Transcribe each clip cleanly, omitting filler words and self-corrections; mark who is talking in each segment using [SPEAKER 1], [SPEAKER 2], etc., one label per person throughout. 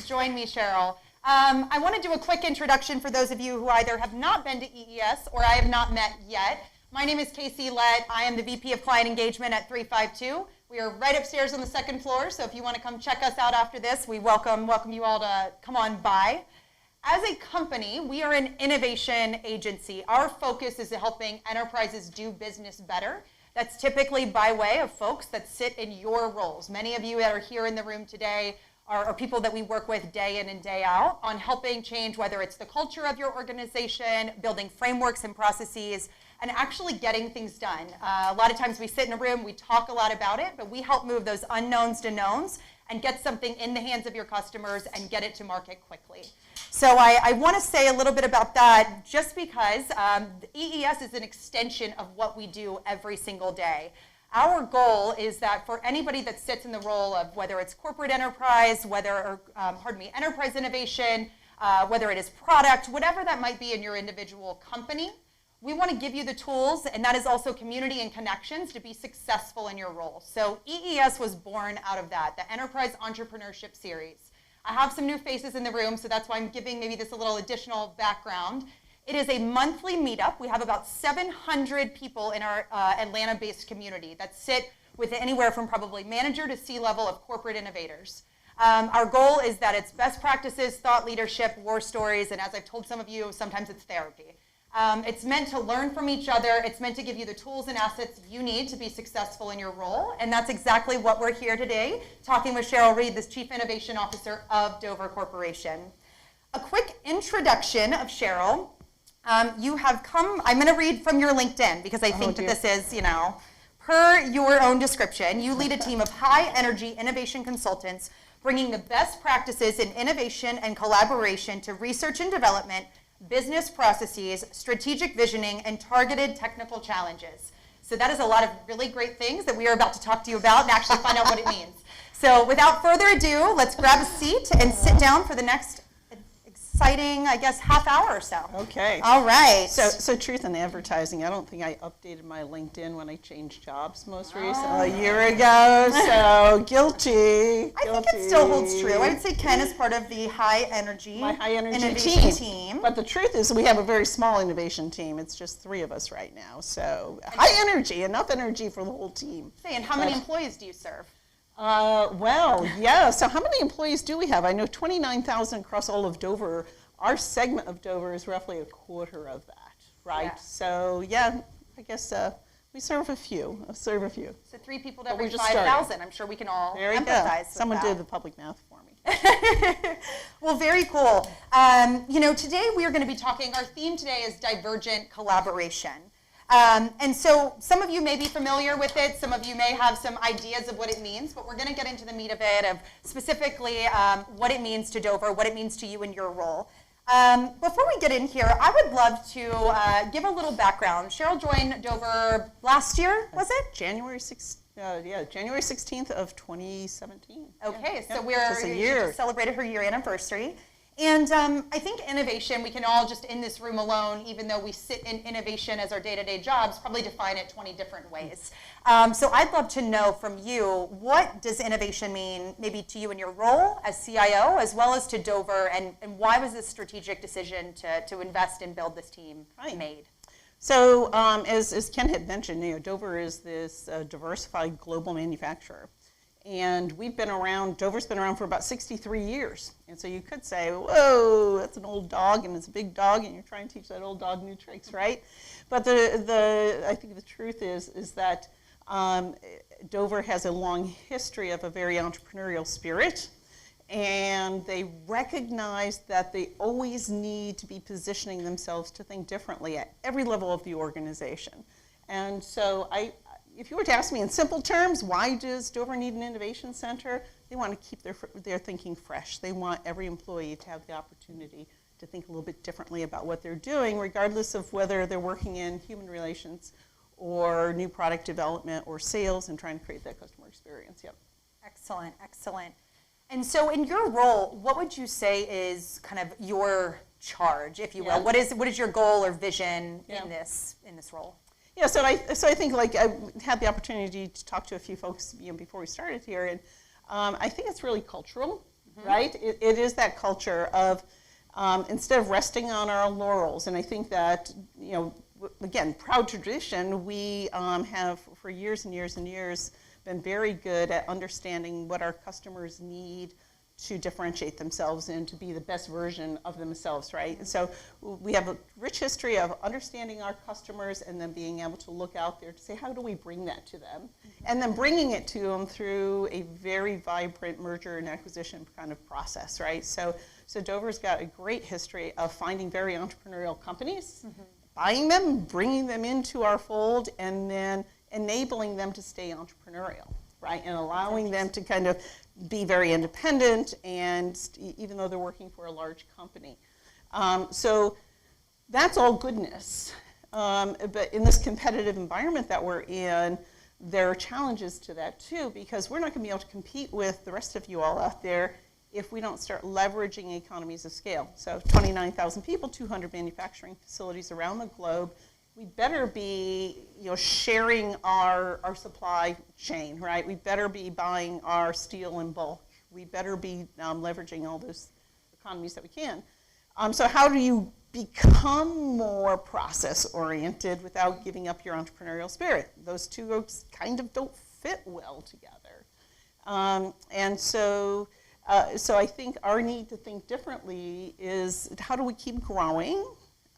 [SPEAKER 1] join me, Cheryl. I want to do a quick introduction for those of you who either have not been to EES or I have not met yet. My name is Kacie Lett. I am the VP of Client Engagement at 352. We are right upstairs on the second floor, so if you want to come check us out after this, we welcome you all to come on by. As a company, we are an innovation agency. Our focus is helping enterprises do business better. That's typically by way of folks that sit in your roles. Many of you that are here in the room today are people that we work with day in and day out on helping change, whether it's the culture of your organization, building frameworks and processes, and actually getting things done. A lot of times we sit in a room, we talk a lot about it, but we help move those unknowns to knowns and get something in the hands of your customers and get it to market quickly. So I want to say a little bit about that just because EES is an extension of what we do every single day. Our goal is that for anybody that sits in the role of whether it's corporate enterprise, enterprise innovation, whether it is product, whatever that might be in your individual company, we want to give you the tools, and that is also community and connections to be successful in your role. So EES was born out of that, the Enterprise Entrepreneurship Series. I have some new faces in the room, so that's why I'm giving maybe this a little additional background. It is a monthly meetup. We have about 700 people in our Atlanta-based community that sit with anywhere from probably manager to C-level of corporate innovators. Our goal is that it's best practices, thought leadership, war stories, and as I've told some of you, sometimes it's therapy. It's meant to learn from each other. It's meant to give you the tools and assets you need to be successful in your role, and that's exactly what we're here today, talking with Cheryl Reed, the Chief Innovation Officer of Dover Corporation. A quick introduction of Cheryl. You have come, I'm going to read from your LinkedIn because I think that this is, per your own description, you lead a team of high-energy innovation consultants bringing the best practices in innovation and collaboration to research and development, business processes, strategic visioning, and targeted technical challenges. So that is a lot of really great things that we are about to talk to you about and actually find out what it means. So without further ado, let's grab a seat and sit down for the next exciting, I guess, half hour or so.
[SPEAKER 2] Okay.
[SPEAKER 1] All right.
[SPEAKER 2] So truth in advertising, I don't think I updated my LinkedIn when I changed jobs most recently, a year ago, so guilty.
[SPEAKER 1] I think it still holds true. I would say Ken is part of the high energy
[SPEAKER 2] innovation team. But the truth is we have a very small innovation team. It's just 3 of us right now. So high energy, enough energy for the whole team.
[SPEAKER 1] And how many employees do you serve?
[SPEAKER 2] So how many employees do we have? I know 29,000 across all of Dover. Our segment of Dover is roughly a quarter of that, right? Yeah. So I guess we serve a few. So
[SPEAKER 1] 3 people to every 5,000. I'm sure we can all empathize with
[SPEAKER 2] Someone did the public math for me.
[SPEAKER 1] Well, very cool. Today we are going to be talking, our theme today is Divergent Collaboration. And so some of you may be familiar with it, some of you may have some ideas of what it means, but we're going to get into the meat of it, of specifically what it means to Dover, what it means to you in your role. Before we get in here, I would love to give a little background. Cheryl joined Dover last year, was it?
[SPEAKER 2] January 16th of 2017.
[SPEAKER 1] Okay, so she just celebrated her year anniversary. And I think innovation, we can all just in this room alone, even though we sit in innovation as our day-to-day jobs, probably define it 20 different ways. So I'd love to know from you, what does innovation mean maybe to you in your role as CIO, as well as to Dover, and why was this strategic decision to invest and build this team made?
[SPEAKER 2] So as Ken had mentioned, Dover is this diversified global manufacturer. And Dover's been around for about 63 years. And so you could say, whoa, that's an old dog and it's a big dog and you're trying to teach that old dog new tricks, right? But I think the truth is that Dover has a long history of a very entrepreneurial spirit, and they recognize that they always need to be positioning themselves to think differently at every level of the organization. And so if you were to ask me in simple terms, why does Dover need an innovation center? They want to keep their thinking fresh. They want every employee to have the opportunity to think a little bit differently about what they're doing, regardless of whether they're working in human relations or new product development or sales and trying to create that customer experience. Yep.
[SPEAKER 1] Excellent, excellent. And so in your role, what would you say is kind of your charge, if you will? What is your goal or vision in this role?
[SPEAKER 2] Yeah, so I think I had the opportunity to talk to a few folks before we started here, and I think it's really cultural. right? It is that culture of, instead of resting on our laurels, and I think that, you know, again, proud tradition, we have for years and years and years been very good at understanding what our customers need to differentiate themselves and to be the best version of themselves, right? And so we have a rich history of understanding our customers and then being able to look out there to say, how do we bring that to them? And then bringing it to them through a very vibrant merger and acquisition kind of process, right? So Dover's got a great history of finding very entrepreneurial companies, buying them, bringing them into our fold, and then enabling them to stay entrepreneurial, right? And allowing them to kind of be very independent, and even though they're working for a large company. So that's all goodness. But in this competitive environment that we're in, there are challenges to that too, because we're not going to be able to compete with the rest of you all out there if we don't start leveraging economies of scale. So 29,000 people, 200 manufacturing facilities around the globe. We better be, you know, sharing our supply chain, right? We better be buying our steel in bulk. We better be leveraging all those economies that we can. So how do you become more process-oriented without giving up your entrepreneurial spirit? Those two kind of don't fit well together. And so I think our need to think differently is, how do we keep growing?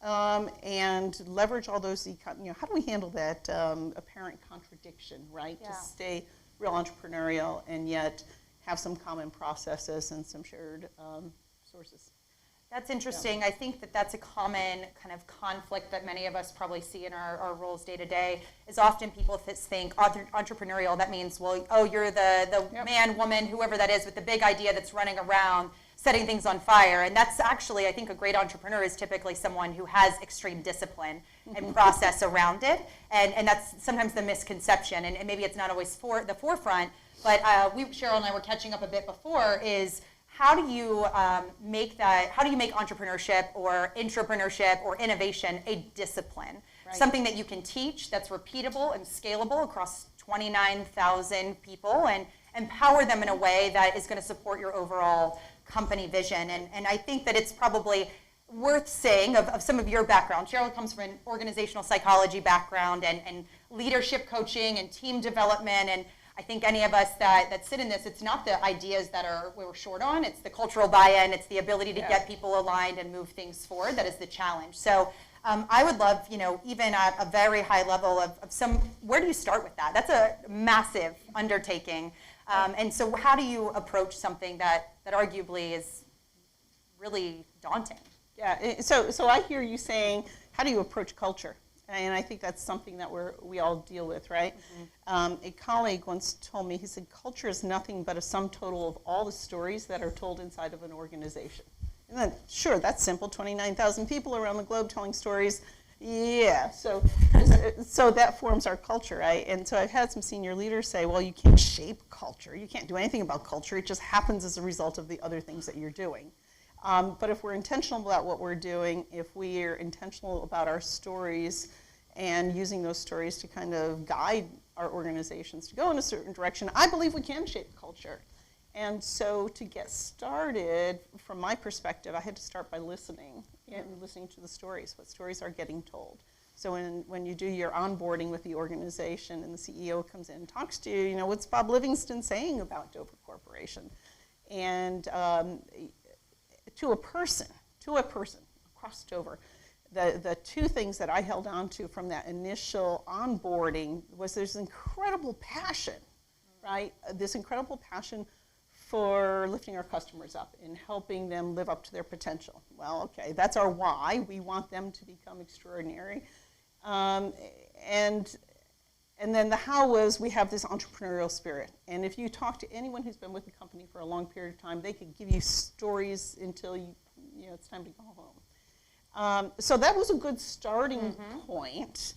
[SPEAKER 2] And leverage all those, you know, how do we handle that apparent contradiction, right?
[SPEAKER 1] Yeah.
[SPEAKER 2] To stay real entrepreneurial and yet have some common processes and some shared sources.
[SPEAKER 1] That's interesting. Yeah. I think that that's a common kind of conflict that many of us probably see in our roles day to day, is often people think entrepreneurial, that means, well, oh, you're the yep. man, woman, whoever that is with the big idea that's running around setting things on fire. And that's actually, I think a great entrepreneur is typically someone who has extreme discipline and process around it. And that's sometimes the misconception. And maybe it's not always for the forefront, but Cheryl and I were catching up a bit before, is how do you make entrepreneurship or intrapreneurship or innovation a discipline? Right. Something that you can teach, that's repeatable and scalable across 29,000 people, and empower them in a way that is going to support your overall company vision. And I think that it's probably worth saying of some of your background. Cheryl comes from an organizational psychology background and leadership coaching and team development. And I think any of us that sit in this, it's not the ideas that we're short on, it's the cultural buy-in, it's the ability to get people aligned and move things forward that is the challenge. So I would love, you know, even at a very high level of where do you start with that? That's a massive undertaking. And so how do you approach something that arguably is really daunting?
[SPEAKER 2] Yeah, so I hear you saying, how do you approach culture? And I think that's something that we all deal with, right? Mm-hmm. A colleague once told me, he said, culture is nothing but a sum total of all the stories that are told inside of an organization. And then, sure, that's simple, 29,000 people around the globe telling stories. Yeah, so that forms our culture, right? And so I've had some senior leaders say, well, you can't shape culture. You can't do anything about culture. It just happens as a result of the other things that you're doing. But if we're intentional about what we're doing, if we're intentional about our stories and using those stories to kind of guide our organizations to go in a certain direction, I believe we can shape culture. And so to get started, from my perspective, I had to start by listening and listening to the stories, what stories are getting told. So when you do your onboarding with the organization and the CEO comes in and talks to you, you know, what's Bob Livingston saying about Dover Corporation? And to a person across Dover, the two things that I held on to from that initial onboarding was there's incredible passion, right? This incredible passion for lifting our customers up and helping them live up to their potential. Well, okay, that's our why. We want them to become extraordinary. And then the how was, we have this entrepreneurial spirit. And if you talk to anyone who's been with the company for a long period of time, they could give you stories until you know it's time to go home. So that was a good starting point.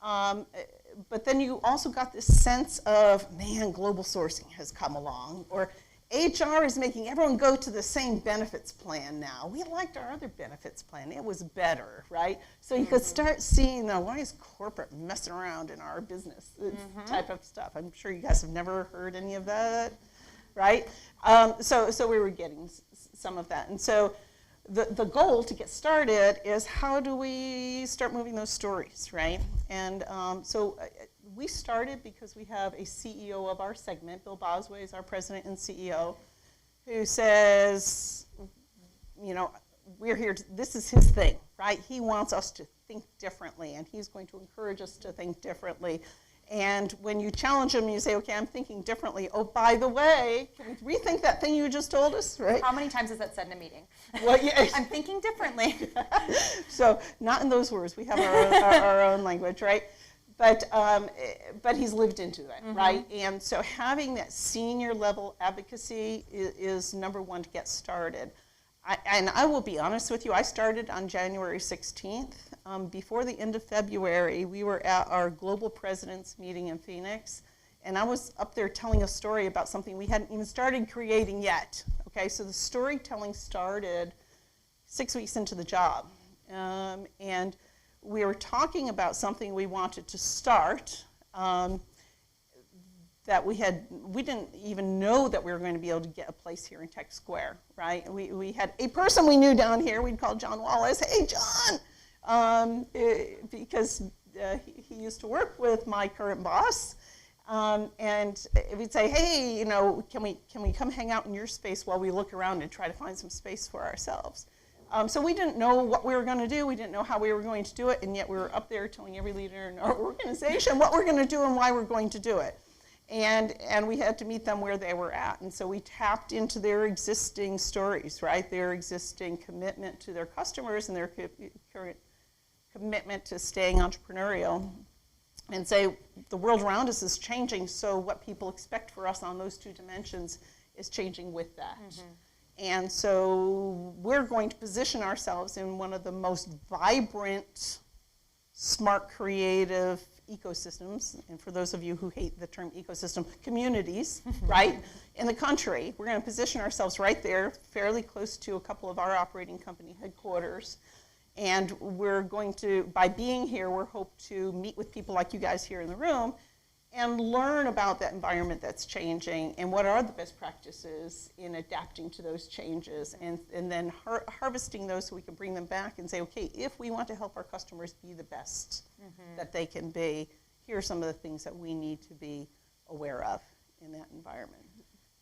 [SPEAKER 2] But then you also got this sense of, man, global sourcing has come along, or HR is making everyone go to the same benefits plan now. We liked our other benefits plan. It was better, right? So you could start seeing, why is corporate messing around in our business type of stuff. I'm sure you guys have never heard any of that. right? So we were getting some of that. And so the goal to get started is how do we start moving those stories, right? And we started because we have a CEO of our segment, Bill Bosway is our president and CEO, who says, you know, we're here, this is his thing, right? He wants us to think differently, and he's going to encourage us to think differently. And when you challenge him, you say, okay, I'm thinking differently. Oh, by the way, can we rethink that thing you just told us, right?
[SPEAKER 1] How many times is that said in a meeting?
[SPEAKER 2] Well, yeah.
[SPEAKER 1] I'm thinking differently.
[SPEAKER 2] So not in those words. We have our own language, right? But he's lived into it, right? And so having that senior level advocacy is number one to get started. And I will be honest with you, I started on January 16th. Before the end of February, we were at our global presidents meeting in Phoenix, and I was up there telling a story about something we hadn't even started creating yet. Okay, so the storytelling started 6 weeks into the job. And we were talking about something we wanted to start that we didn't even know that we were going to be able to get a place here in Tech Square, right? We had a person we knew down here, we'd call John Wallace, hey John, because he used to work with my current boss, and we'd say, hey, you know, can we come hang out in your space while we look around and try to find some space for ourselves? So we didn't know what we were going to do, we didn't know how we were going to do it, and yet we were up there telling every leader in our organization what we're going to do and why we're going to do it. And we had to meet them where they were at. And so we tapped into their existing stories, right? Their existing commitment to their customers and their current commitment to staying entrepreneurial. And say, the world around us is changing, so what people expect for us on those two dimensions is changing with that. And so we're going to position ourselves in one of the most vibrant, smart, creative ecosystems, and for those of you who hate the term ecosystem, communities, right, in the country. We're going to position ourselves right there, fairly close to a couple of our operating company headquarters. And we're going to, by being here, we're hope to meet with people like you guys here in the room and learn about that environment that's changing and what are the best practices in adapting to those changes, and then harvesting those so we can bring them back and say, okay, if we want to help our customers be the best that they can be, here are some of the things that we need to be aware of in that environment.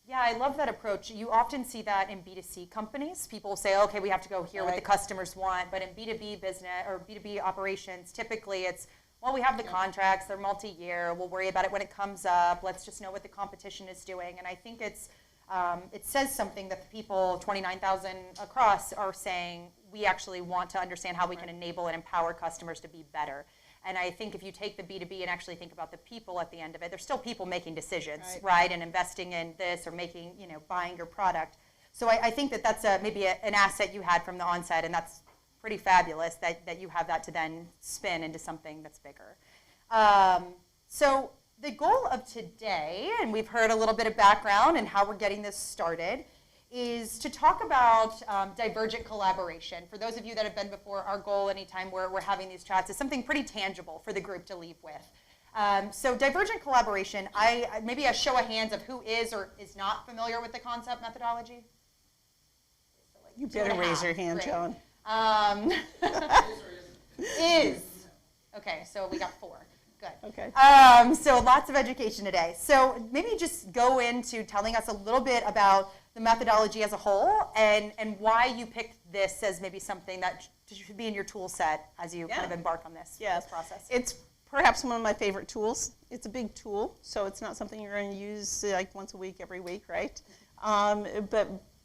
[SPEAKER 1] Yeah, I love that approach. You often see that in B2C companies. People say, okay, we have to go hear what the customers want, but in B2B business or B2B operations, typically it's, well, we have the contracts, they're multi-year, we'll worry about it when it comes up, let's just know what the competition is doing. And I think it says something that the people, 29,000 across, are saying, we actually want to understand how we can enable and empower customers to be better. And I think if you take the B2B and actually think about the people at the end of it, there's still people making decisions, right? And investing in this or making, you know, buying your product. So I think that that's maybe an asset you had from the onset, and that's pretty fabulous that you have that to then spin into something that's bigger. So the goal of today, and we've heard a little bit of background and how we're getting this started, is to talk about divergent collaboration. For those of you that have been before, our goal anytime we're having these chats is something pretty tangible for the group to leave with. So divergent collaboration, maybe a show of hands of who is or is not familiar with the concept methodology.
[SPEAKER 2] You better raise your hand, John.
[SPEAKER 1] Is. Okay, so we got 4. Good.
[SPEAKER 2] Okay.
[SPEAKER 1] So lots of education today. So maybe just go into telling us a little bit about the methodology as a whole and why you picked this as maybe something that should be in your tool set as you kind of embark on this, this process.
[SPEAKER 2] It's perhaps one of my favorite tools. It's a big tool, so it's not something you're going to use like once a week, every week, right?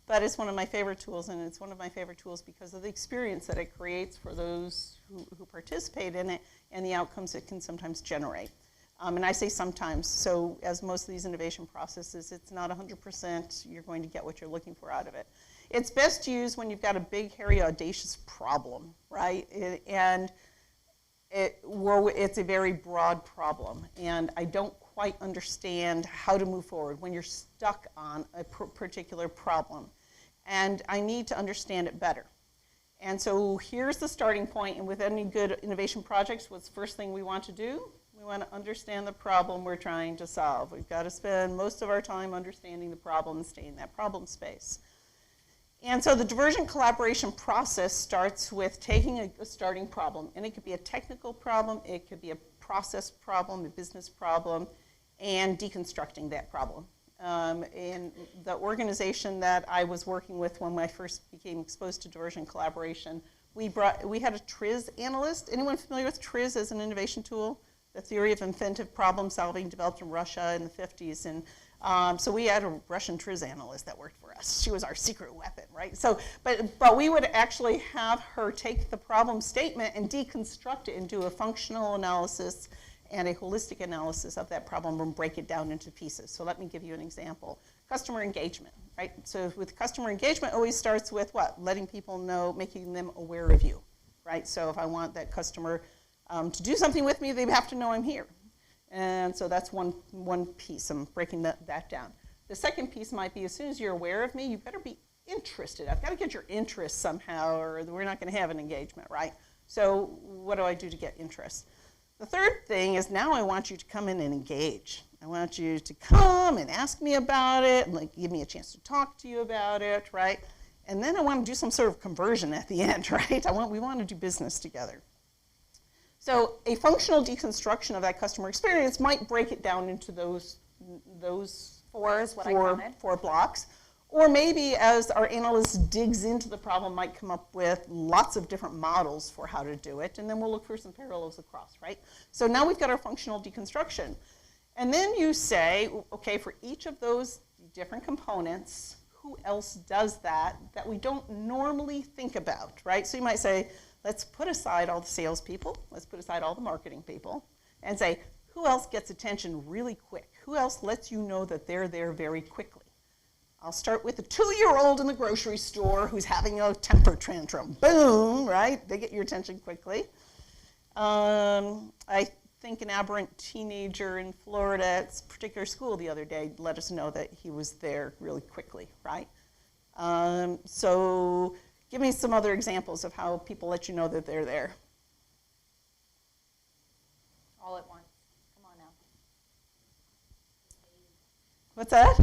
[SPEAKER 2] But it's one of my favorite tools, and it's one of my favorite tools because of the experience that it creates for those who participate in it and the outcomes it can sometimes generate. And I say sometimes, so as most of these innovation processes, it's not 100% you're going to get what you're looking for out of it. It's best used when you've got a big, hairy, audacious problem, right? It's a very broad problem, and I don't quite understand how to move forward when you're stuck on a particular problem. And I need to understand it better. And so here's the starting point, and with any good innovation projects, what's the first thing we want to do? We want to understand the problem we're trying to solve. We've got to spend most of our time understanding the problem and stay in that problem space. And so the divergent collaboration process starts with taking a starting problem, and it could be a technical problem, it could be a process problem, a business problem, and deconstructing that problem. In the organization that I was working with when I first became exposed to divergent collaboration, we had a TRIZ analyst. Anyone familiar with TRIZ as an innovation tool? The theory of inventive problem solving developed in Russia in the 50s. And so we had a Russian TRIZ analyst that worked for us. She was our secret weapon, right? So, but we would actually have her take the problem statement and deconstruct it and do a functional analysis and a holistic analysis of that problem and break it down into pieces. So let me give you an example. Customer engagement, right? So with customer engagement, it always starts with what? Letting people know, making them aware of you, right? So if I want that customer to do something with me, they have to know I'm here. And so that's one piece. I'm breaking that down. The second piece might be, as soon as you're aware of me, you better be interested. I've got to get your interest somehow, or we're not going to have an engagement, right? So what do I do to get interest? The third thing is, now I want you to come in and engage. I want you to come and ask me about it, and like give me a chance to talk to you about it, right? And then I want to do some sort of conversion at the end, right? We want to do business together. So a functional deconstruction of that customer experience might break it down into those four blocks. Or maybe as our analyst digs into the problem, might come up with lots of different models for how to do it, and then we'll look for some parallels across, right? So now we've got our functional deconstruction. And then you say, okay, for each of those different components, who else does that we don't normally think about, right? So you might say, let's put aside all the salespeople, let's put aside all the marketing people, and say, who else gets attention really quick? Who else lets you know that they're there very quickly? I'll start with the 2-year-old in the grocery store who's having a temper tantrum. Boom, right? They get your attention quickly. I think an aberrant teenager in Florida at a particular school the other day let us know that he was there really quickly, right? So give me some other examples of how people let you know that they're there.
[SPEAKER 1] All at once. Come on now.
[SPEAKER 2] What's that?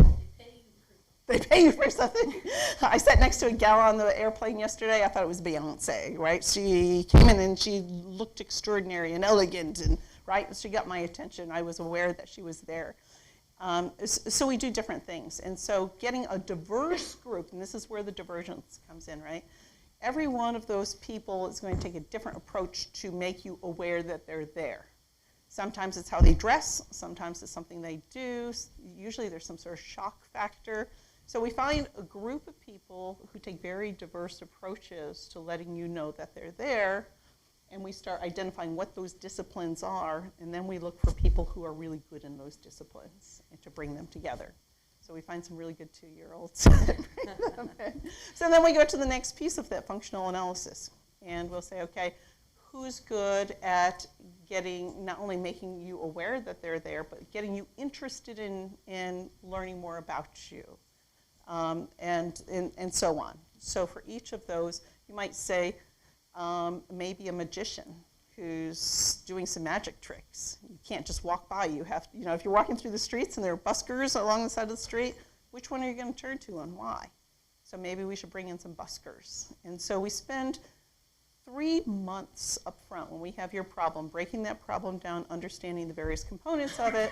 [SPEAKER 2] They pay you for something. I sat next to a gal on the airplane yesterday. I thought it was Beyonce, right? She came in and she looked extraordinary and elegant, and right, she got my attention. I was aware that she was there. So we do different things. And so getting a diverse group, and this is where the divergence comes in, right? Every one of those people is going to take a different approach to make you aware that they're there. Sometimes it's how they dress. Sometimes it's something they do. Usually there's some sort of shock factor. So we find a group of people who take very diverse approaches to letting you know that they're there, and we start identifying what those disciplines are, and then we look for people who are really good in those disciplines and to bring them together. So we find some really good 2-year-olds. So then we go to the next piece of that functional analysis, and we'll say, okay, who's good at getting, not only making you aware that they're there, but getting you interested in learning more about you, and so on. So for each of those, you might say maybe a magician who's doing some magic tricks. You can't just walk by. You have to, if you're walking through the streets and there are buskers along the side of the street, which one are you going to turn to and why? So maybe we should bring in some buskers. And so we spend 3 months up front when we have your problem, breaking that problem down, understanding the various components of it,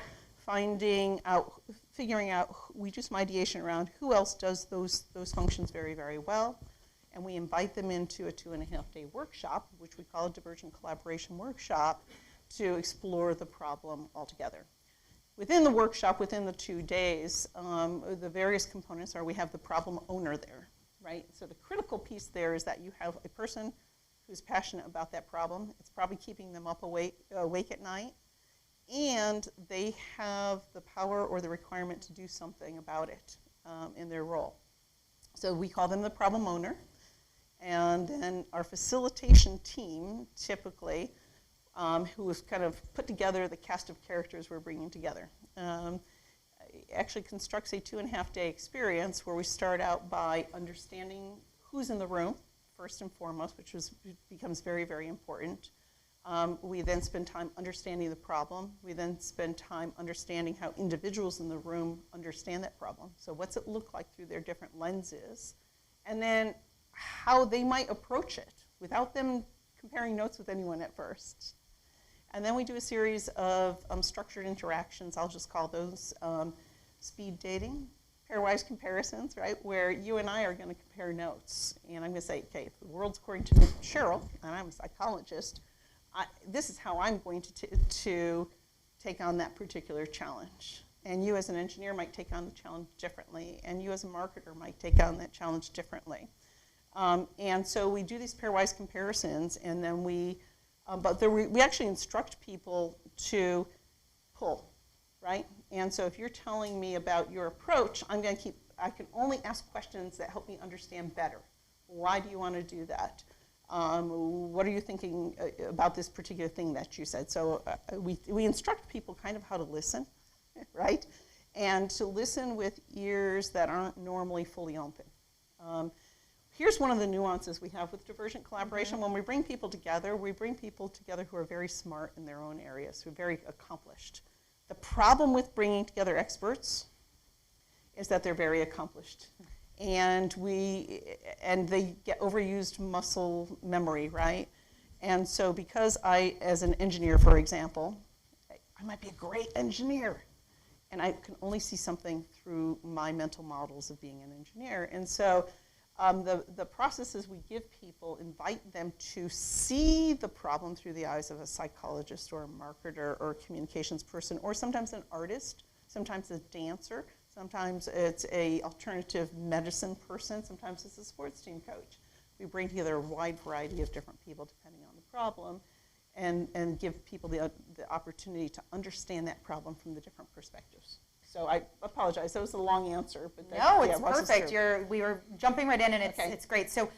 [SPEAKER 2] figuring out, we do some ideation around who else does those functions very, very well. And we invite them into a 2.5-day workshop, which we call a Divergent Collaboration Workshop, to explore the problem altogether. Within the workshop, within the 2 days, the various components are, we have the problem owner there, right? So the critical piece there is that you have a person who's passionate about that problem. It's probably keeping them up awake at night, and they have the power or the requirement to do something about it in their role. So we call them the problem owner. And then our facilitation team, typically, who has kind of put together the cast of characters we're bringing together, actually constructs a 2.5-day experience where we start out by understanding who's in the room first and foremost, which becomes very, very important. We then spend time understanding the problem. We then spend time understanding how individuals in the room understand that problem. So what's it look like through their different lenses? And then how they might approach it without them comparing notes with anyone at first. And then we do a series of structured interactions. I'll just call those speed dating, pairwise comparisons, right, where you and I are going to compare notes. And I'm going to say, okay, if the world's according to Cheryl, and I'm a psychologist, this is how I'm going to take on that particular challenge. And you as an engineer might take on the challenge differently, and you as a marketer might take on that challenge differently. And so we do these pairwise comparisons, and then we actually instruct people to pull, right? And so if you're telling me about your approach, I can only ask questions that help me understand better. Why do you want to do that? What are you thinking about this particular thing that you said? So we instruct people kind of how to listen, right? And to listen with ears that aren't normally fully open. Here's one of the nuances we have with divergent collaboration. When we bring people together who are very smart in their own areas, who are very accomplished. The problem with bringing together experts is that they're very accomplished. And they get overused muscle memory, right? And so because as an engineer, for example, I might be a great engineer, and I can only see something through my mental models of being an engineer. And so the processes we give people invite them to see the problem through the eyes of a psychologist or a marketer or a communications person, or sometimes an artist, sometimes a dancer, sometimes it's a alternative medicine person, sometimes it's a sports team coach. We bring together a wide variety of different people depending on the problem, and give people the opportunity to understand that problem from the different perspectives. So I apologize, that was a long answer. But
[SPEAKER 1] no, it's perfect. We were jumping right in, and it's great. So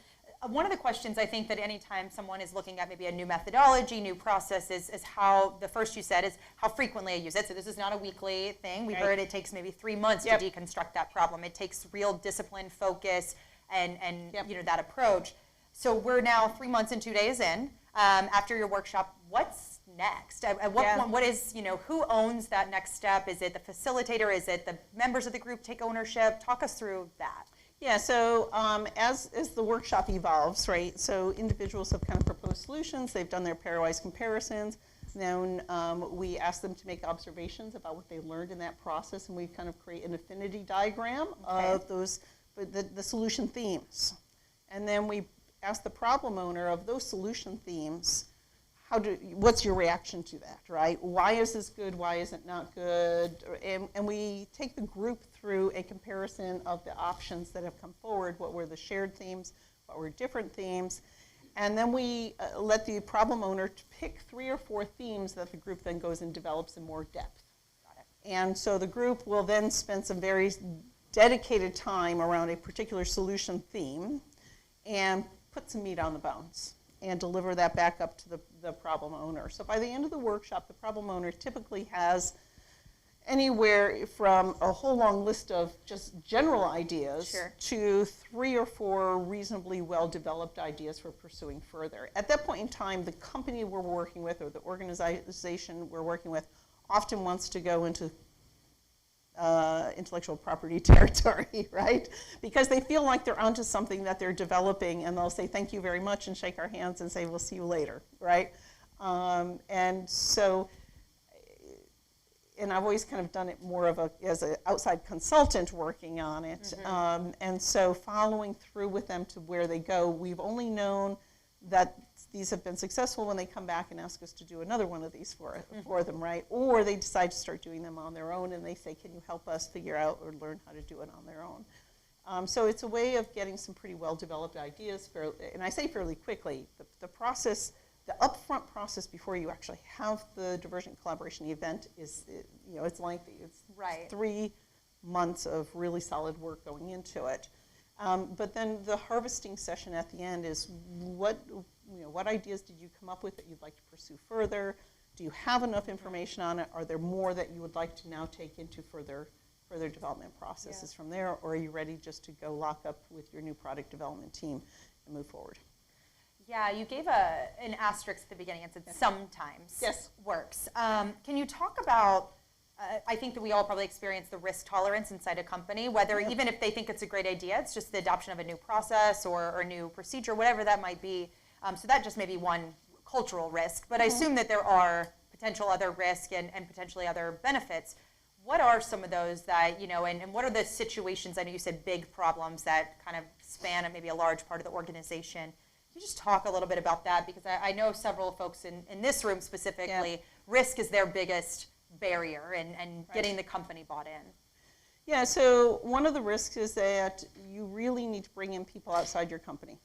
[SPEAKER 1] one of the questions I think that anytime someone is looking at maybe a new methodology, new process, is how, the first you said is how frequently I use it. So this is not a weekly thing. We heard it takes maybe 3 months to deconstruct that problem. It takes real discipline, focus, and that approach. So we're now 3 months and 2 days in. After your workshop, what's next? At what point, what is, who owns that next step? Is it the facilitator? Is it the members of the group take ownership? Talk us through that.
[SPEAKER 2] Yeah, so as the workshop evolves, right, so individuals have kind of proposed solutions, they've done their pairwise comparisons, then we ask them to make observations about what they learned in that process, and we kind of create an affinity diagram of those, the solution themes. And then we ask the problem owner of those solution themes, what's your reaction to that, right? Why is this good? Why is it not good? And we take the group through a comparison of the options that have come forward. What were the shared themes? What were different themes? And then we let the problem owner pick 3 or 4 themes that the group then goes and develops in more depth. Got it. And so the group will then spend some very dedicated time around a particular solution theme and put some meat on the bones and deliver that back up to the problem owner. So by the end of the workshop, the problem owner typically has anywhere from a whole long list of just general ideas to 3 or 4 reasonably well-developed ideas for pursuing further. At that point in time, the company we're working with or the organization we're working with often wants to go into intellectual property territory, right? Because they feel like they're onto something that they're developing, and they'll say thank you very much and shake our hands and say we'll see you later, right? And so, and I've always kind of done it more of as an outside consultant working on it, and so following through with them to where they go, we've only known that these have been successful when they come back and ask us to do another one of these for them, right? Or they decide to start doing them on their own, and they say, can you help us figure out or learn how to do it on their own? So it's a way of getting some pretty well-developed ideas, and I say fairly quickly. The process, the upfront process before you actually have the Divergent Collaboration event is, it's lengthy. It's 3 months of really solid work going into it. But then the harvesting session at the end is what ideas did you come up with that you'd like to pursue further? Do you have enough information on it? Are there more that you would like to now take into further development processes from there? Or are you ready just to go lock up with your new product development team and move forward?
[SPEAKER 1] Yeah, you gave an asterisk at the beginning. It said sometimes
[SPEAKER 2] Yes.
[SPEAKER 1] works. Can you talk about, I think that we all probably experience the risk tolerance inside a company, whether even if they think it's a great idea, it's just the adoption of a new process or a new procedure, whatever that might be. So that just may be one cultural risk, but I assume that there are potential other risk and potentially other benefits. What are some of those that, and what are the situations, I know you said big problems that kind of span maybe a large part of the organization. Can you just talk a little bit about that? Because I know several folks in this room specifically, risk is their biggest barrier and getting the company bought in.
[SPEAKER 2] Yeah, so one of the risks is that you really need to bring in people outside your company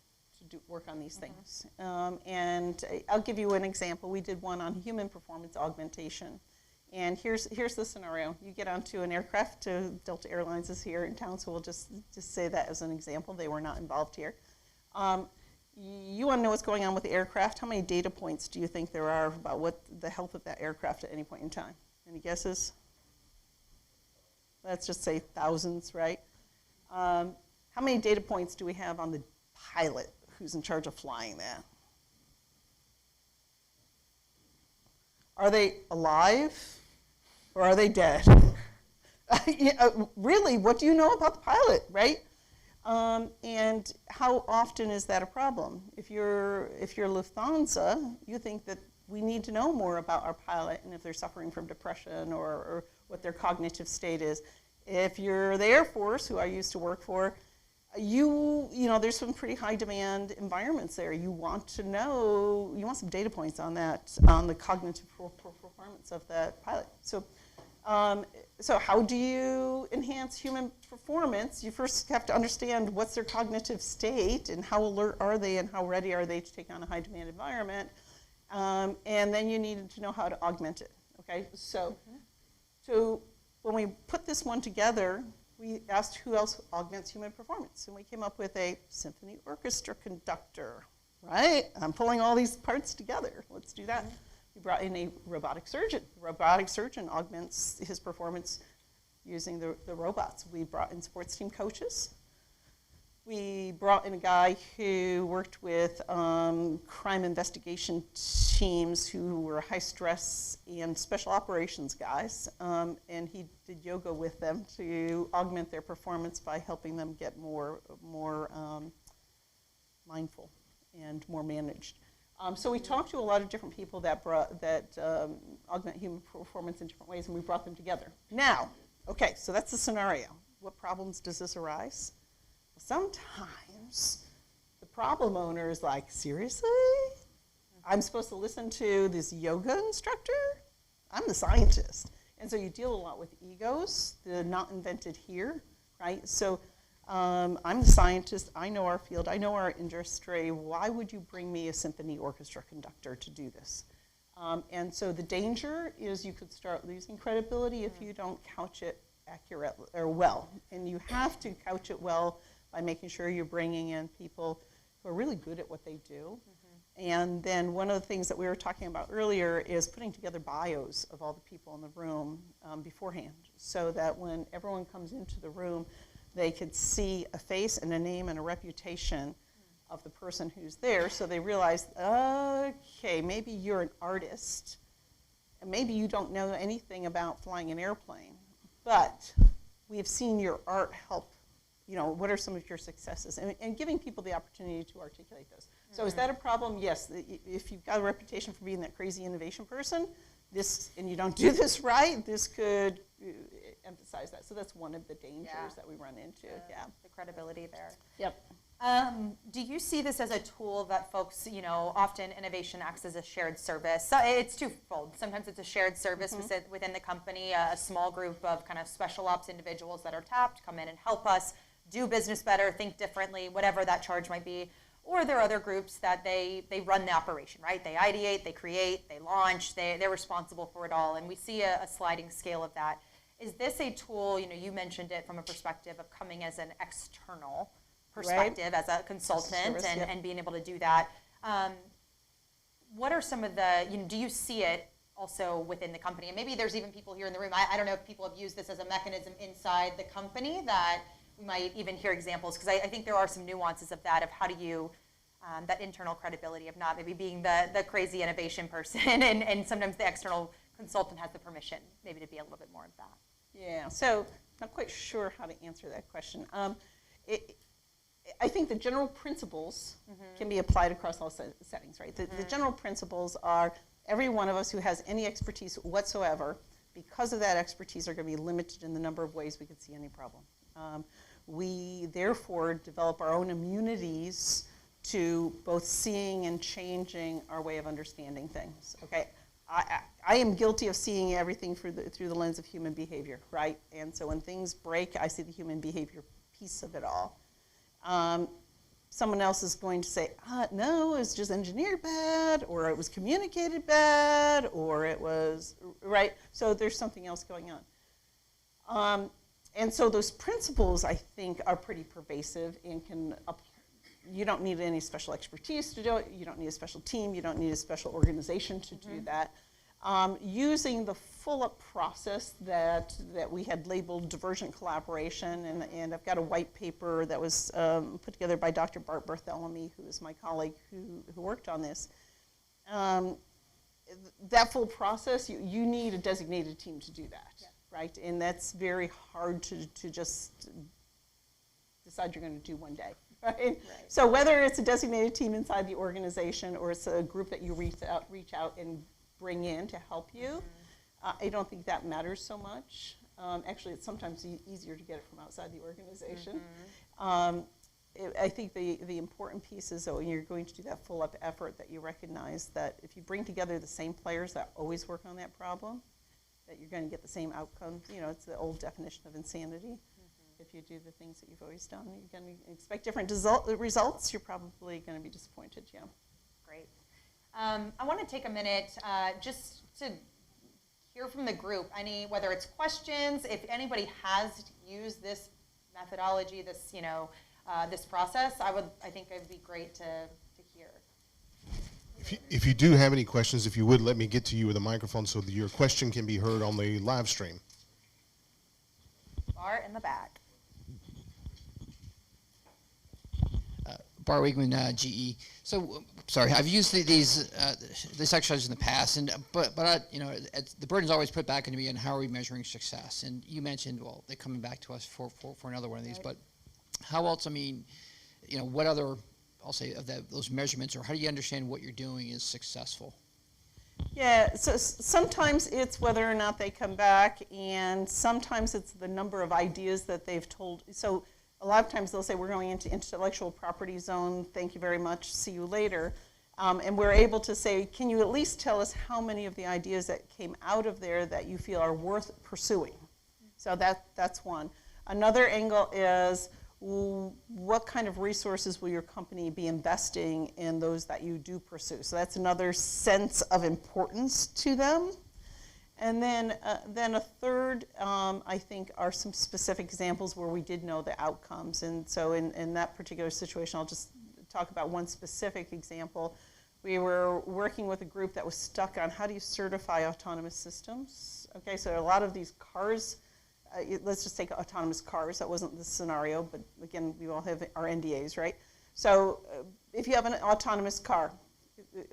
[SPEAKER 2] to work on these things. And I'll give you an example. We did one on human performance augmentation. And here's the scenario. You get onto an aircraft, Delta Airlines is here in town, so we'll just say that as an example. They were not involved here. You want to know what's going on with the aircraft. How many data points do you think there are about what the health of that aircraft at any point in time? Any guesses? Let's just say thousands, right? How many data points do we have on the pilot who's in charge of flying that? Are they alive or are they dead? Really, what do you know about the pilot, right? And how often is that a problem? If you're Lufthansa, you think that we need to know more about our pilot and if they're suffering from depression or what their cognitive state is. If you're the Air Force, who I used to work for, you know, there's some pretty high demand environments there. You want to know, you want some data points on that, on the cognitive performance of that pilot. So how do you enhance human performance? You first have to understand what's their cognitive state and how alert are they and how ready are they to take on a high demand environment. And then you need to know how to augment it, okay? So when we put this one together, we asked who else augments human performance. And we came up with a symphony orchestra conductor, right? I'm pulling all these parts together. Let's do that. We brought in a robotic surgeon. The robotic surgeon augments his performance using the robots. We brought in sports team coaches. We brought in a guy who worked with crime investigation teams who were high stress and special operations guys, and he did yoga with them to augment their performance by helping them get more mindful and more managed. So we talked to a lot of different people that augment human performance in different ways, and we brought them together. Now, okay, so that's the scenario. What problems does this arise? Sometimes the problem owner is like, seriously? I'm supposed to listen to this yoga instructor? I'm the scientist. And so you deal a lot with egos, the not invented here, right? So I'm the scientist, I know our field, I know our industry. Why would you bring me a symphony orchestra conductor to do this? And so the danger is you could start losing credibility if you don't couch it accurately or well. And you have to couch it well by making sure you're bringing in people who are really good at what they do. And then one of the things that we were talking about earlier is putting together bios of all the people in the room beforehand, so that when everyone comes into the room, they could see a face and a name and a reputation of the person who's there, so they realize, okay, maybe you're an artist, and maybe you don't know anything about flying an airplane, but we've seen your art help. You know, what are some of your successes? And giving people the opportunity to articulate those. So is that a problem? Yes. If you've got a reputation for being that crazy innovation person, and you don't do this right, this could emphasize that. So that's one of the dangers that we run into.
[SPEAKER 1] The credibility there.
[SPEAKER 2] Yep.
[SPEAKER 1] Do you see this as a tool that folks, often innovation acts as a shared service? So it's twofold. Sometimes it's a shared service within the company, a small group of kind of special ops individuals that are tapped, come in and help us do business better, think differently, whatever that charge might be. Or there are other groups that they run the operation, right? They ideate, they create, they launch, they're responsible for it all. And we see a sliding scale of that. Is this a tool, you mentioned it from a perspective of coming as an external perspective, as a consultant, and being able to do that. What are some of the, do you see it also within the company? And maybe there's even people here in the room, I don't know if people have used this as a mechanism inside the company that we might even hear examples, because I think there are some nuances of that, of how do you that internal credibility of not maybe being the crazy innovation person, and sometimes the external consultant has the permission maybe to be a little bit more of that.
[SPEAKER 2] Yeah, so not quite sure how to answer that question. I think the general principles can be applied across all settings, right? The general principles are every one of us who has any expertise whatsoever, because of that expertise, are going to be limited in the number of ways we could see any problem. We therefore develop our own immunities to both seeing and changing our way of understanding things, okay? I am guilty of seeing everything through the lens of human behavior, right? And so when things break, I see the human behavior piece of it all. Someone else is going to say, no, it's just engineered bad, or it was communicated bad, or it was, right? So there's something else going on. And so those principles, I think, are pretty pervasive and can you don't need any special expertise to do it. You don't need a special team. You don't need a special organization to do that. Using the full-up process that we had labeled Divergent Collaboration, and I've got a white paper that was put together by Dr. Bart Bartholomew, who is my colleague who worked on this. That full process, you need a designated team to do that, right? And that's very hard to just decide you're going to do one day. Right? So whether it's a designated team inside the organization or it's a group that you reach out and bring in to help you, I don't think that matters so much. Actually, it's sometimes easier to get it from outside the organization. I think the important piece is that when you're going to do that full-up effort, that you recognize that if you bring together the same players that always work on that problem, that you're going to get the same outcome. You know, it's the old definition of insanity. If you do the things that you've always done, you're going to expect different results. You're probably going to be disappointed, yeah.
[SPEAKER 1] Great. I want to take a minute just to hear from the group, whether it's questions, if anybody has used this methodology, this, this process, I think it would be great to hear.
[SPEAKER 3] If you do have any questions, if you would, let me get to you with a microphone so that your question can be heard on the live stream.
[SPEAKER 1] Far in the back.
[SPEAKER 4] Bar Wiegman, GE. So, sorry, I've used these exercises in the past, but the burden is always put back into me on how are we measuring success. And you mentioned, well, they're coming back to us for another one of these,
[SPEAKER 1] right.
[SPEAKER 4] But how else? What other, I'll say, of those measurements, or how do you understand what you're doing is successful?
[SPEAKER 2] Yeah, so sometimes it's whether or not they come back, and sometimes it's the number of ideas that they've told. So a lot of times they'll say, we're going into intellectual property zone, thank you very much, see you later. And we're able to say, can you at least tell us how many of the ideas that came out of there that you feel are worth pursuing? So that's one. Another angle is, what kind of resources will your company be investing in those that you do pursue? So that's another sense of importance to them. And then a third, I think, are some specific examples where we did know the outcomes. And so in that particular situation, I'll just talk about one specific example. We were working with a group that was stuck on how do you certify autonomous systems. Okay, so a lot of these cars, let's just take autonomous cars. That wasn't the scenario, but again, we all have our NDAs, right? So if you have an autonomous car,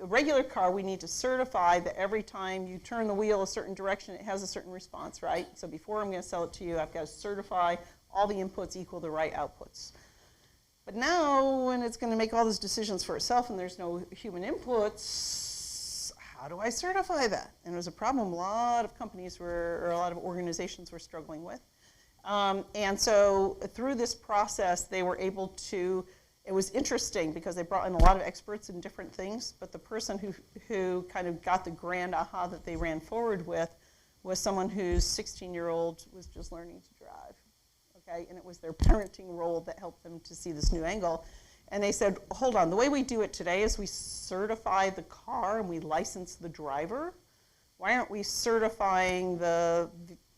[SPEAKER 2] a regular car, we need to certify that every time you turn the wheel a certain direction, it has a certain response, right? So before I'm going to sell it to you, I've got to certify all the inputs equal the right outputs. But now, when it's going to make all those decisions for itself and there's no human inputs, how do I certify that? And it was a problem a lot of companies or a lot of organizations were struggling with. And so through this process, they were able to, it was interesting because they brought in a lot of experts in different things, but the person who kind of got the grand aha that they ran forward with was someone whose 16-year-old was just learning to drive, okay? And it was their parenting role that helped them to see this new angle. And they said, hold on, the way we do it today is we certify the car and we license the driver. Why aren't we certifying the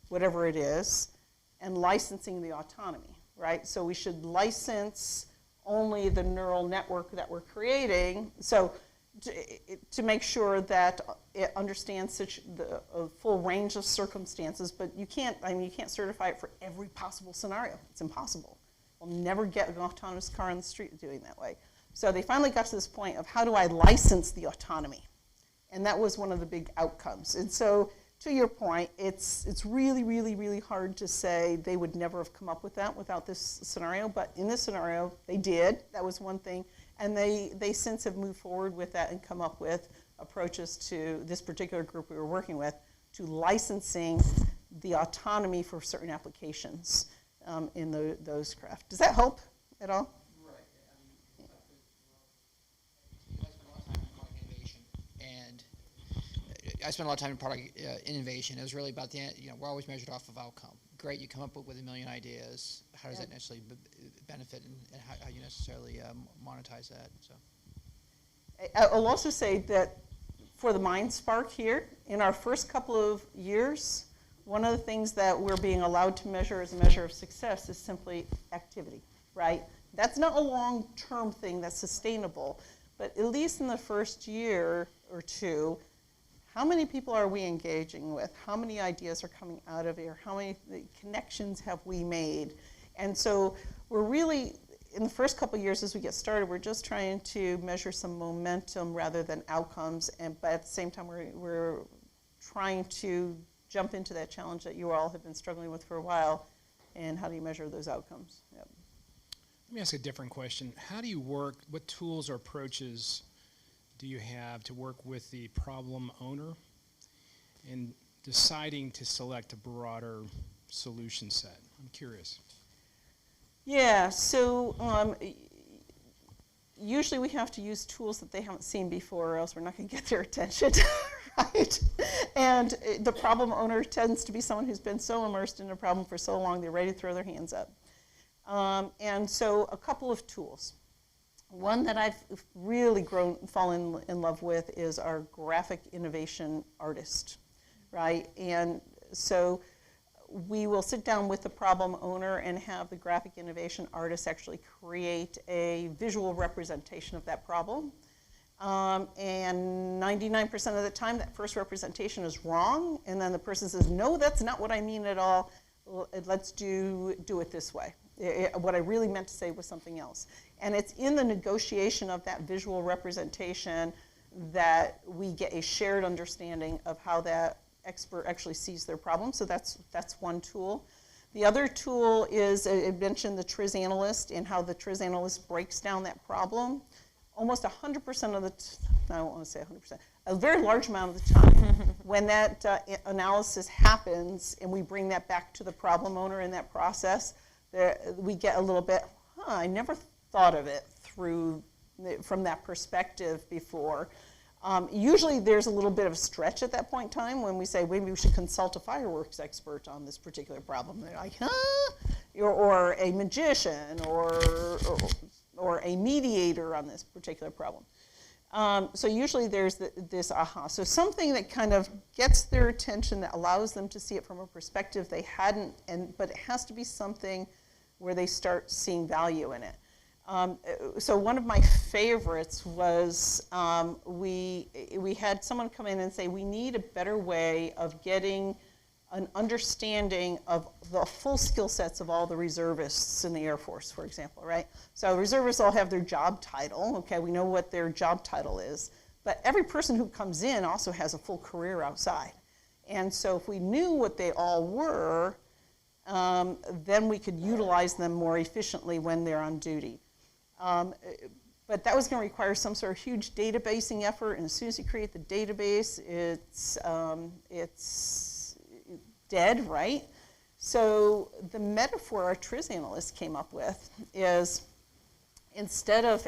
[SPEAKER 2] whatever it is and licensing the autonomy, right? So we should license only the neural network that we're creating, so to make sure that it understands the full range of circumstances, but you can't certify it for every possible scenario. It's impossible. We'll never get an autonomous car on the street doing that way. So they finally got to this point of how do I license the autonomy? And that was one of the big outcomes. And so to your point, it's really, really, really hard to say they would never have come up with that without this scenario. But in this scenario, they did. That was one thing. And they since have moved forward with that and come up with approaches to this particular group we were working with to licensing the autonomy for certain applications in those craft. Does that help at all?
[SPEAKER 4] Right. I spent a lot of time in product innovation. It was really about we're always measured off of outcome. Great, you come up with a million ideas. How does that necessarily benefit, and how you necessarily monetize that? So,
[SPEAKER 2] I'll also say that for the MindSparq here, in our first couple of years, one of the things that we're being allowed to measure as a measure of success is simply activity, right? That's not a long-term thing that's sustainable, but at least in the first year or two, how many people are we engaging with? How many ideas are coming out of here? How many connections have we made? And so we're really, in the first couple of years as we get started, we're just trying to measure some momentum rather than outcomes. But at the same time, we're trying to jump into that challenge that you all have been struggling with for a while. And how do you measure those outcomes? Yep.
[SPEAKER 5] Let me ask a different question. How do you work, what tools or approaches do you have to work with the problem owner in deciding to select a broader solution set? I'm curious.
[SPEAKER 2] Yeah, so usually we have to use tools that they haven't seen before, or else we're not going to get their attention, right? And the problem owner tends to be someone who's been so immersed in a problem for so long, they're ready to throw their hands up. And so a couple of tools. One that I've really fallen in love with is our graphic innovation artist, right? And so we will sit down with the problem owner and have the graphic innovation artist actually create a visual representation of that problem. And 99% of the time, that first representation is wrong, and then the person says, no, that's not what I mean at all. Let's do it this way. What I really meant to say was something else. And it's in the negotiation of that visual representation that we get a shared understanding of how that expert actually sees their problem. So that's one tool. The other tool is, I mentioned the TRIZ analyst and how the TRIZ analyst breaks down that problem. Almost 100% of I don't want to say 100%, a very large amount of the time, when that analysis happens and we bring that back to the problem owner in that process, we get a little bit, I never thought of it from that perspective before. Usually there's a little bit of a stretch at that point in time when we say, maybe we should consult a fireworks expert on this particular problem. They're like, huh? Or a magician, or a mediator on this particular problem. So usually there's this aha. So something that kind of gets their attention, that allows them to see it from a perspective they hadn't, but it has to be something where they start seeing value in it. So one of my favorites was we had someone come in and say, we need a better way of getting an understanding of the full skill sets of all the reservists in the Air Force, for example, right? So reservists all have their job title. Okay, we know what their job title is. But every person who comes in also has a full career outside. And so if we knew what they all were, then we could utilize them more efficiently when they're on duty. But that was going to require some sort of huge databasing effort, and as soon as you create the database, it's dead, right? So the metaphor our TRIZ analyst came up with is, instead of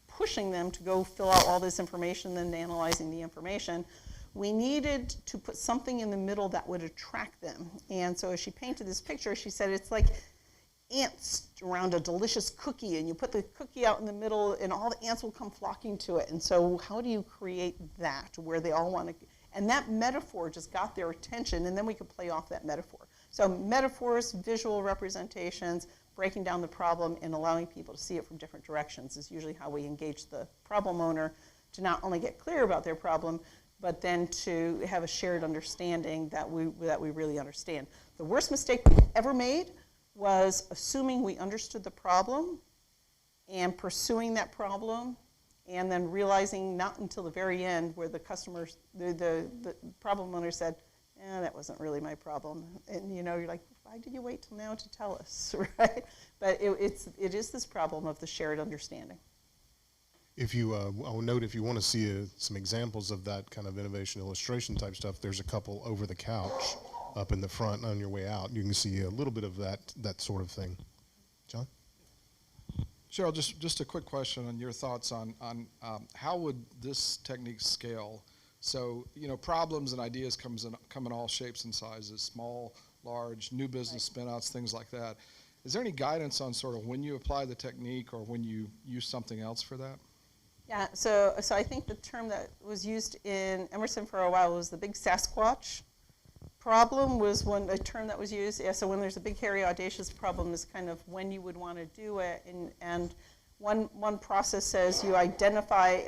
[SPEAKER 2] pushing them to go fill out all this information and then analyzing the information, we needed to put something in the middle that would attract them. And so as she painted this picture, she said it's like ants around a delicious cookie, and you put the cookie out in the middle and all the ants will come flocking to it. And so how do you create that where they all want to, and that metaphor just got their attention, and then we could play off that metaphor. So metaphors, visual representations, breaking down the problem and allowing people to see it from different directions is usually how we engage the problem owner to not only get clear about their problem, but then to have a shared understanding that we really understand. The worst mistake we ever made was assuming we understood the problem and pursuing that problem, and then realizing not until the very end where the customers, the problem owner said, that wasn't really my problem. And you're like, why did you wait till now to tell us, right? But it is this problem of the shared understanding.
[SPEAKER 3] If you, I'll note if you want to see some examples of that kind of innovation illustration type stuff, there's a couple over the couch up in the front on your way out. You can see a little bit of that sort of thing. John?
[SPEAKER 6] Cheryl, just a quick question on your thoughts on how would this technique scale? So, problems and ideas come in all shapes and sizes, small, large, new business spin-outs, things like that. Is there any guidance on sort of when you apply the technique or when you use something else for that?
[SPEAKER 2] Yeah, so I think the term that was used in Emerson for a while was the big Sasquatch problem, was a term that was used. Yeah, so when there's a big, hairy, audacious problem is kind of when you would want to do it. And one process says you identify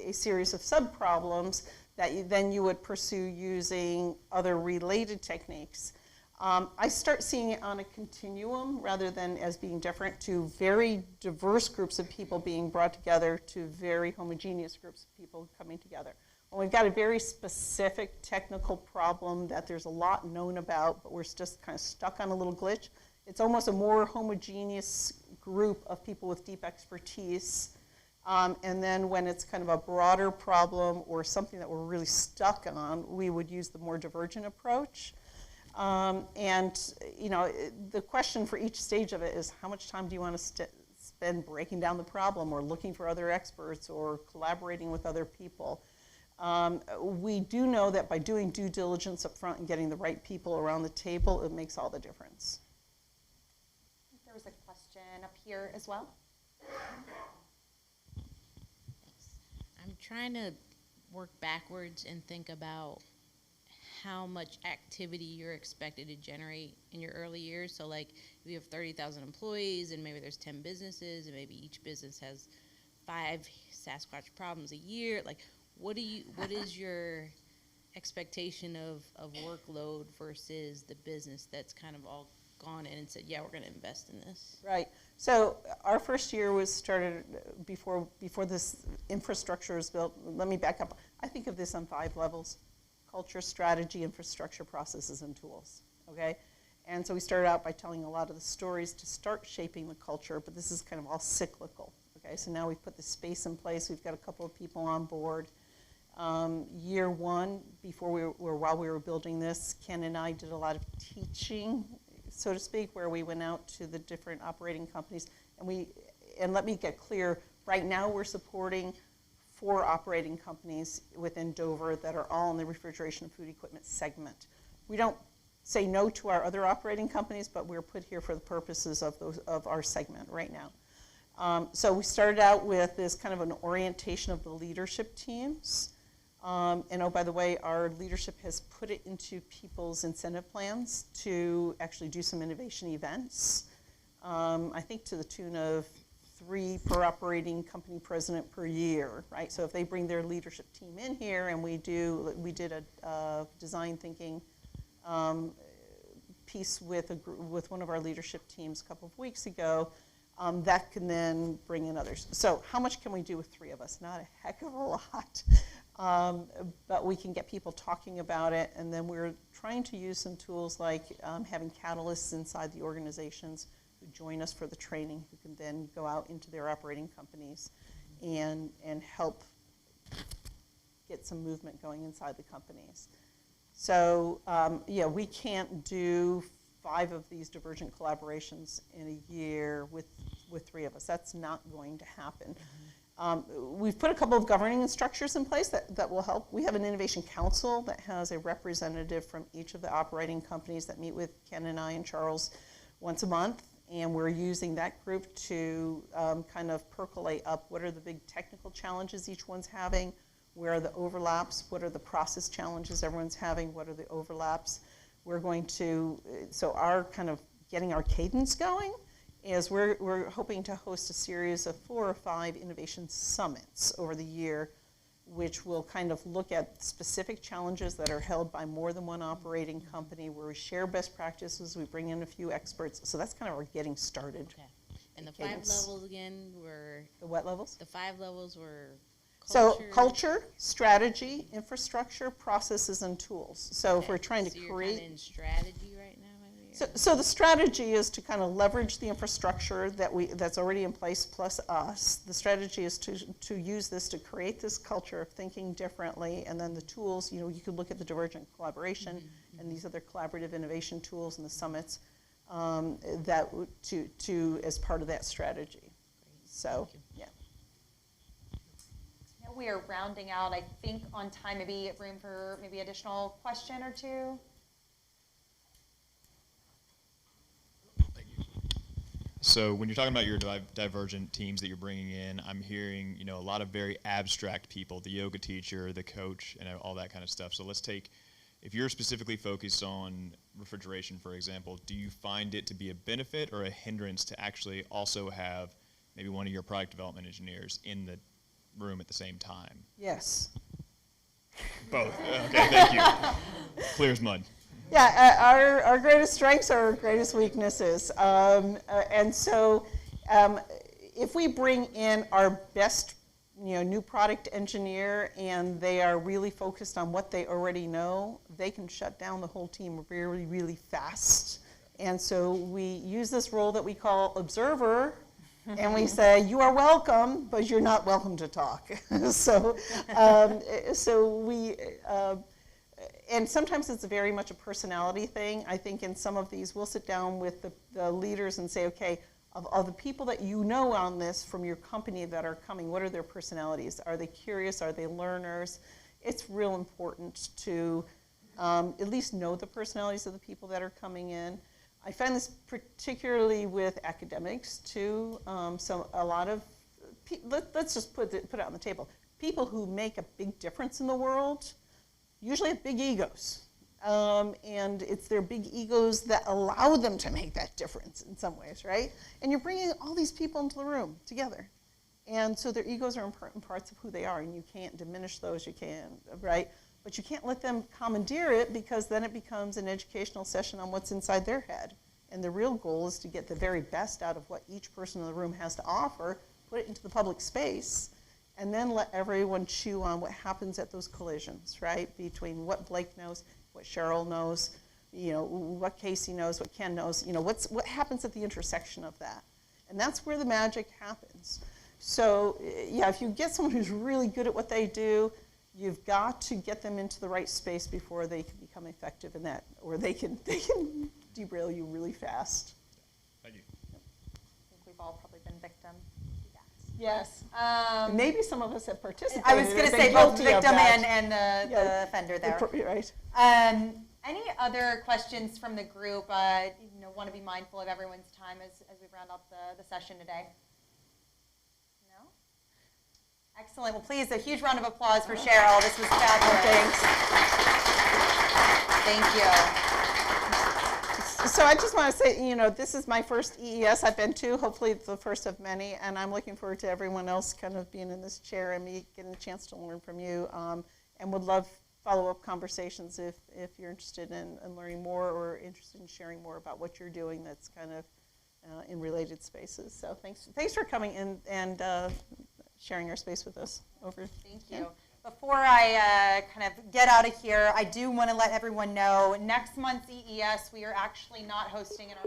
[SPEAKER 2] a series of sub-problems that then you would pursue using other related techniques. I start seeing it on a continuum rather than as being different, to very diverse groups of people being brought together to very homogeneous groups of people coming together. When we've got a very specific technical problem that there's a lot known about, but we're just kind of stuck on a little glitch, it's almost a more homogeneous group of people with deep expertise. And then when it's kind of a broader problem or something that we're really stuck on, we would use the more divergent approach. The question for each stage of it is, how much time do you want to spend breaking down the problem or looking for other experts or collaborating with other people? We do know that by doing due diligence up front and getting the right people around the table, it makes all the difference.
[SPEAKER 1] I think there was a question up here as well.
[SPEAKER 7] I'm trying to work backwards and think about how much activity you're expected to generate in your early years. So like if you have 30,000 employees and maybe there's 10 businesses and maybe each business has 5 Sasquatch problems a year, like what is your expectation of workload versus the business that's kind of all gone in and said, yeah, we're going to invest in this?
[SPEAKER 2] Right. So our first year was started before this infrastructure is built. Let me back up. I think of this on 5 levels: culture, strategy, infrastructure, processes, and tools. Okay? And so we started out by telling a lot of the stories to start shaping the culture, but this is kind of all cyclical. Okay? So now we've put the space in place. We've got a couple of people on board. Year 1, while we were building this, Ken and I did a lot of teaching, so to speak, where we went out to the different operating companies. And let me get clear, right now we're supporting 4 operating companies within Dover that are all in the refrigeration and food equipment segment. We don't say no to our other operating companies, but we're put here for the purposes of our segment right now. So we started out with this kind of an orientation of the leadership teams. And oh, by the way, our leadership has put it into people's incentive plans to actually do some innovation events. I think to the tune of 3 per operating company president per year, right? So if they bring their leadership team in here, and we did a design thinking piece with one of our leadership teams a couple of weeks ago, that can then bring in others. So how much can we do with 3 of us? Not a heck of a lot. But we can get people talking about it, and then we're trying to use some tools like having catalysts inside the organizations who join us for the training, who can then go out into their operating companies and help get some movement going inside the companies. So yeah, we can't do 5 of these divergent collaborations in a year with 3 of us. That's not going to happen. We've put a couple of governing structures in place that will help. We have an innovation council that has a representative from each of the operating companies that meet with Ken and I and Charles once a month, and we're using that group to kind of percolate up what are the big technical challenges each one's having, where are the overlaps, what are the process challenges everyone's having, what are the overlaps. We're going to, so our kind of getting our cadence going is we're hoping to host a series of 4 or 5 innovation summits over the year, which will kind of look at specific challenges that are held by more than one operating company, where we share best practices, we bring in a few experts. So that's kind of our getting started.
[SPEAKER 7] Okay. And the
[SPEAKER 2] cadence.
[SPEAKER 7] 5 levels again were,
[SPEAKER 2] The what levels?
[SPEAKER 7] the 5 levels were
[SPEAKER 2] So culture, strategy, infrastructure, processes, and tools. So if we're trying to
[SPEAKER 7] so you're
[SPEAKER 2] create.
[SPEAKER 7] kind of in strategy right now, maybe?
[SPEAKER 2] So the strategy is to kind of leverage the infrastructure that's already in place plus us. The strategy is to use this to create this culture of thinking differently, and then the tools, you could look at the Divergent Collaboration and these other collaborative innovation tools and the summits to as part of that strategy. So, yeah.
[SPEAKER 1] Now we are rounding out, I think, on time. Maybe room for maybe additional question or two.
[SPEAKER 8] So when you're talking about your divergent teams that you're bringing in, I'm hearing, a lot of very abstract people, the yoga teacher, the coach, and all that kind of stuff. So let's take, if you're specifically focused on refrigeration, for example, do you find it to be a benefit or a hindrance to actually also have maybe one of your product development engineers in the room at the same time?
[SPEAKER 2] Yes.
[SPEAKER 8] Both. Okay, thank you. Clear as mud.
[SPEAKER 2] Yeah, our greatest strengths are our greatest weaknesses. And so if we bring in our best new product engineer and they are really focused on what they already know, they can shut down the whole team really, really fast. And so we use this role that we call observer, and we say, you are welcome, but you're not welcome to talk. And sometimes it's very much a personality thing. I think in some of these, we'll sit down with the leaders and say, okay, of the people that you know on this from your company that are coming, what are their personalities? Are they curious? Are they learners? It's real important to at least know the personalities of the people that are coming in. I find this particularly with academics too. So a lot of, let's just put it out on the table. People who make a big difference in the world usually have big egos. And it's their big egos that allow them to make that difference in some ways, right? And you're bringing all these people into the room together. And so their egos are important parts of who they are, and you can't diminish those, you can't, right? But you can't let them commandeer it, because then it becomes an educational session on what's inside their head. And the real goal is to get the very best out of what each person in the room has to offer, put it into the public space, and then let everyone chew on what happens at those collisions, right? Between what Blake knows, what Cheryl knows, what Kacie knows, what Ken knows, what happens at the intersection of that. And that's where the magic happens. So, yeah, if you get someone who's really good at what they do, you've got to get them into the right space before they can become effective in that, or they can derail you really fast.
[SPEAKER 8] Thank you.
[SPEAKER 1] I think we've all probably been victim.
[SPEAKER 2] Yes. Maybe some of us have participated.
[SPEAKER 1] I was going to say both victim and the offender there.
[SPEAKER 2] Right.
[SPEAKER 1] Any other questions from the group? Want to be mindful of everyone's time as we round up the session today. No? Excellent. Well, please, a huge round of applause for Cheryl. This was fabulous.
[SPEAKER 2] Thanks.
[SPEAKER 1] Thank you.
[SPEAKER 2] So I just want to say, this is my first EES I've been to, hopefully the first of many, and I'm looking forward to everyone else kind of being in this chair and me getting a chance to learn from you, and would love follow-up conversations if you're interested in learning more or interested in sharing more about what you're doing that's kind of in related spaces. So thanks for coming in and sharing your space with us. Over.
[SPEAKER 1] Thank you. Before I kind of get out of here, I do want to let everyone know next month's EES we are actually not hosting in our